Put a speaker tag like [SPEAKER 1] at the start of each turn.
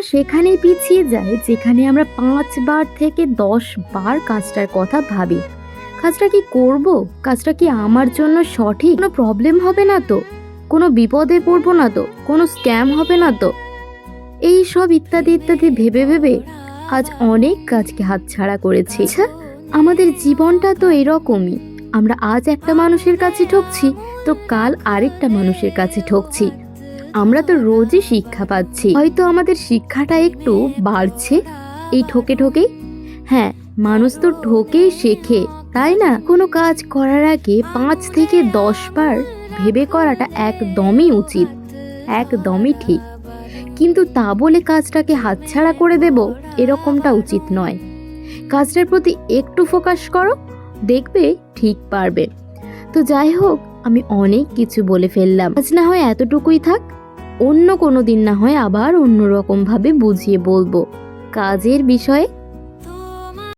[SPEAKER 1] সেখানেই পিছিয়ে যায় যেখানে আমরা 5 বার থেকে 10 বার কাজটার কথা ভাবি। কাজটা কি করব? কাজটা কি আমার জন্য সঠিক? কোনো প্রবলেম হবে না তো? কোনো বিপদে পড়বো না তো? কোনো স্ক্যাম হবে না তো? এই সব ইত্যাদি ইত্যাদি ভেবে ভেবে আজ অনেক কাজকে হাতছাড়া করেছি। আচ্ছা, আমাদের জীবনটা তো এরকমই। আমরা আজ একটা মানুষের কাছে ঠকছি, তো কাল আরেকটা মানুষের কাছে ঠকছি। আমরা তো রোজই শিক্ষা পাচ্ছি, হয়তো আমাদের শিক্ষাটা একটু বাড়ছে এই ঠকে ঠকেই। হ্যাঁ, মানুষ তো ঠকেই শেখে, তাই না? কোনো কাজ করার আগে 5 থেকে 10 বার ভেবে করাটা একদমই উচিত, একদমই ঠিক। কিন্তু তা বলে কাজটাকে হাতছাড়া করে দেব, এরকমটা উচিত নয়। কাজটার প্রতি একটু ফোকাস করো, দেখবে ঠিক পারবে। তো যাই হোক, আমি অনেক কিছু বলে ফেললাম, আজ না হয় এতটুকুই থাক। অন্য কোনো দিন না হয় আবার অন্যরকম ভাবে বুঝিয়ে বলবো কাজের বিষয়ে।